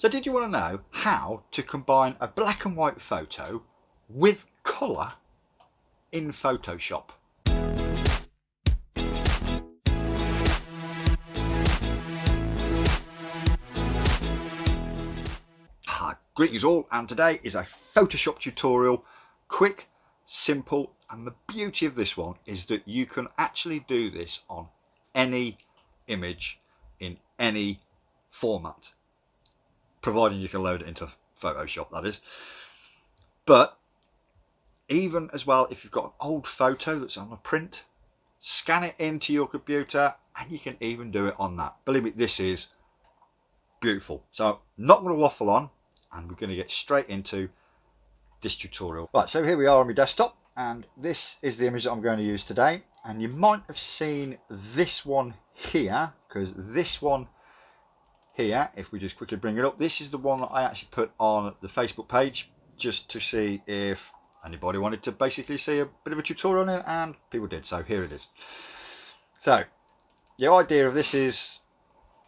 So did you want to know how to combine a black and white photo with colour in Photoshop? Greetings all, and today is a Photoshop tutorial. Quick, simple, and the beauty of this one is that you can actually do this on any image in any format, providing you can load it into Photoshop, that is. But even as well, if you've got an old photo that's on a print, scan it into your computer and you can even do it on that. Believe me, this is beautiful. So not going to waffle on, and we're going to get straight into this tutorial. Right, so here we are on my desktop, and this is the image that I'm going to use today. And you might have seen this one here, because this one here, if we just quickly bring it up, this is the one that I actually put on the Facebook page just to see if anybody wanted to basically see a bit of a tutorial on it, and people did, so here it is. So the idea of this is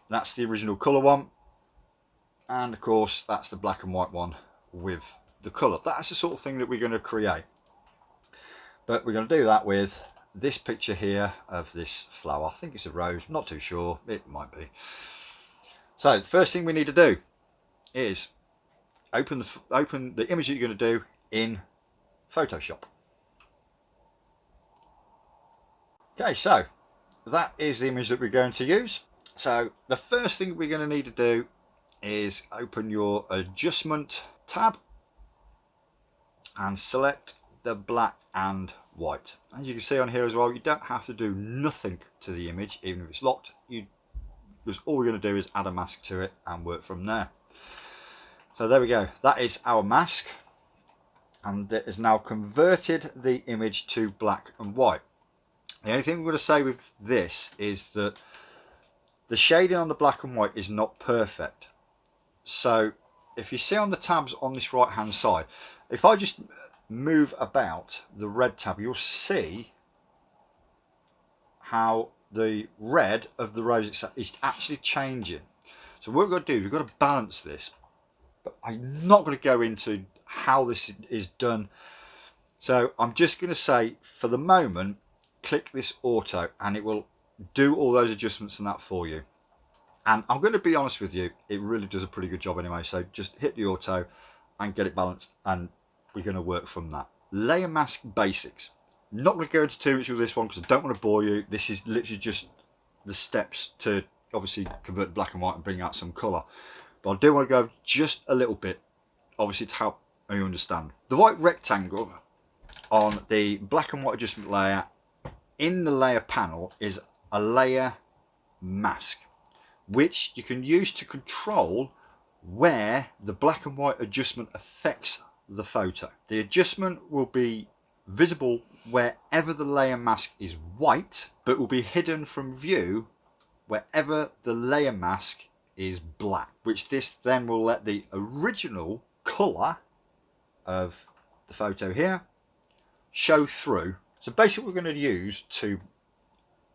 that's the original colour one, and of course that's the black and white one with the colour. That's the sort of thing that we're going to create, but we're going to do that with this picture here of this flower. I think it's a rose, not too sure, it might be. So the first thing we need to do is open the image that you're going to do in Photoshop. Okay, so that is the image that we're going to use. So the first thing we're going to need to do is open your adjustment tab and select the black and white. As you can see on here as well, you don't have to do nothing to the image, even if it's locked. Because all we're going to do is add a mask to it and work from there. So there we go, that is our mask, and it has now converted the image to black and white. The only thing we're going to say with this is that the shading on the black and white is not perfect. So if you see on the tabs on this right hand side, if I just move about the red tab, you'll see how the red of the rose itself is actually changing. So what we've got to do, we've got to balance this, but I'm not going to go into how this is done. So I'm just going to say, for the moment, click this auto and it will do all those adjustments and that for you. And I'm going to be honest with you, it really does a pretty good job anyway. So just hit the auto and get it balanced, and we're going to work from that. Layer mask basics. Not going to go into too much with this one because I don't want to bore you. This is literally just the steps to obviously convert the black and white and bring out some colour. But I do want to go just a little bit, obviously, to help you understand. The white rectangle on the black and white adjustment layer in the layer panel is a layer mask, which you can use to control where the black and white adjustment affects the photo. The adjustment will be visible wherever the layer mask is white, but will be hidden from view wherever the layer mask is black, which this then will let the original colour of the photo here show through. So basically what we're going to use to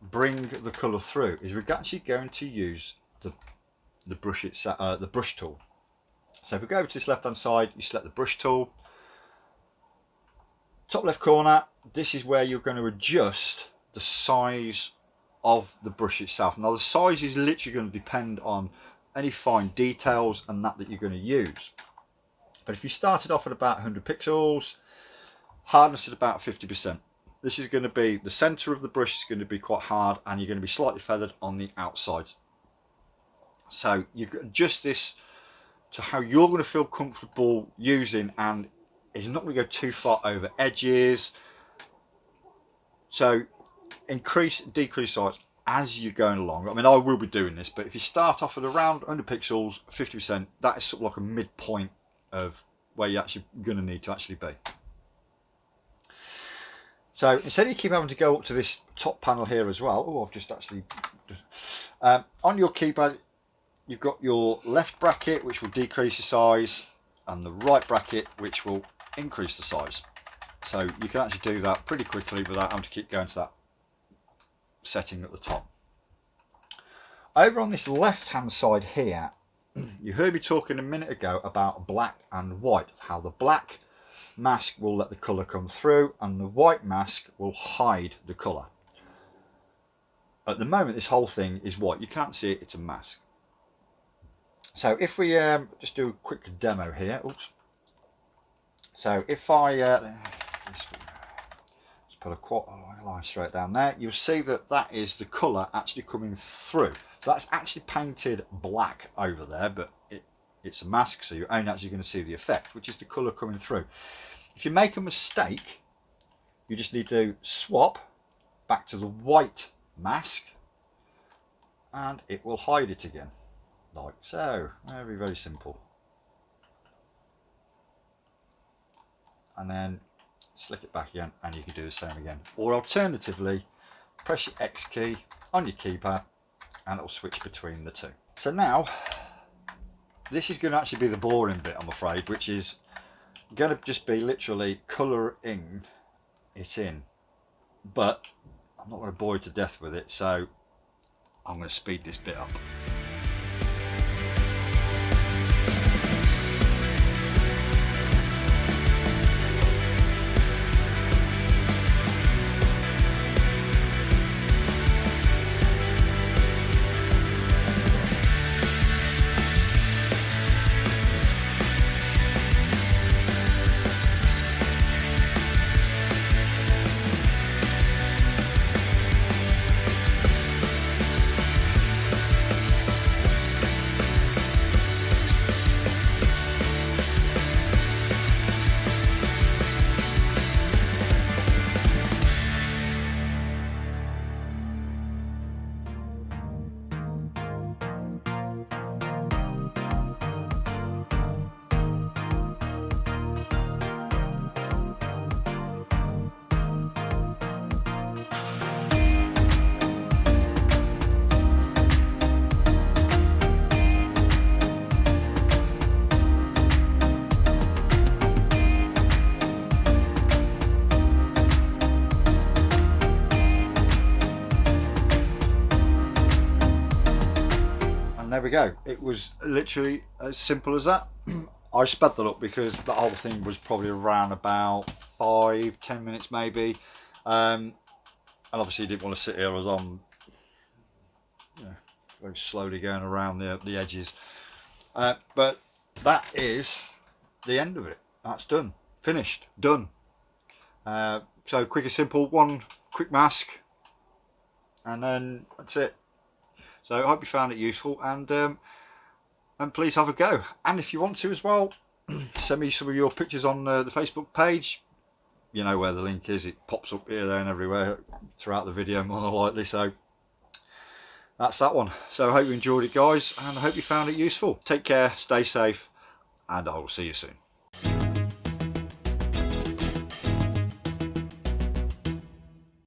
bring the colour through is we're actually going to use the brush itself, the brush tool. So if we go over to this left hand side, you select the brush tool, top left corner, this is where you're going to adjust the size of the brush itself. Now the size is literally going to depend on any fine details and that you're going to use. But if you started off at about 100 pixels, hardness at about 50%. This is going to be, the center of the brush is going to be quite hard, and you're going to be slightly feathered on the outside. So you can adjust this to how you're going to feel comfortable using, and it's not going to go too far over edges. So increase, decrease size as you're going along. I mean, I will be doing this, but if you start off at around 100 pixels, 50%, that is sort of like a midpoint of where you're actually going to need to actually be. So instead of you keep having to go up to this top panel here as well, oh, I've just actually, on your keypad, you've got your left bracket, which will decrease the size, and the right bracket, which will increase the size. So you can actually do that pretty quickly without having to keep going to that setting at the top. Over on this left hand side here, you heard me talking a minute ago about black and white, how the black mask will let the colour come through and the white mask will hide the colour. At the moment this whole thing is white, you can't see it, it's a mask. So if we just do a quick demo here, oops. So if I just put a line straight down there, you'll see that that is the colour actually coming through. So that's actually painted black over there, but it's a mask, so you're only actually going to see the effect, which is the colour coming through. If you make a mistake, you just need to swap back to the white mask and it will hide it again, like so. Very, very simple. And then slick it back again and you can do the same again. Or alternatively, press your X key on your keypad and it'll switch between the two. So now, this is going to actually be the boring bit, I'm afraid, which is going to just be literally colouring it in. But I'm not going to bore you to death with it, so I'm going to speed this bit up. There we go. It was literally as simple as that. I sped that up because the whole thing was probably around about 5-10 minutes maybe, and obviously you didn't want to sit here as I'm very slowly going around the edges, but that is the end of it. That's done, finished, done. So quick and simple, one quick mask and then that's it. So I hope you found it useful, and please have a go. And if you want to as well, send me some of your pictures on the Facebook page. You know where the link is. It pops up here, there and everywhere throughout the video more than likely. So that's that one. So I hope you enjoyed it, guys, and I hope you found it useful. Take care, stay safe, and I will see you soon.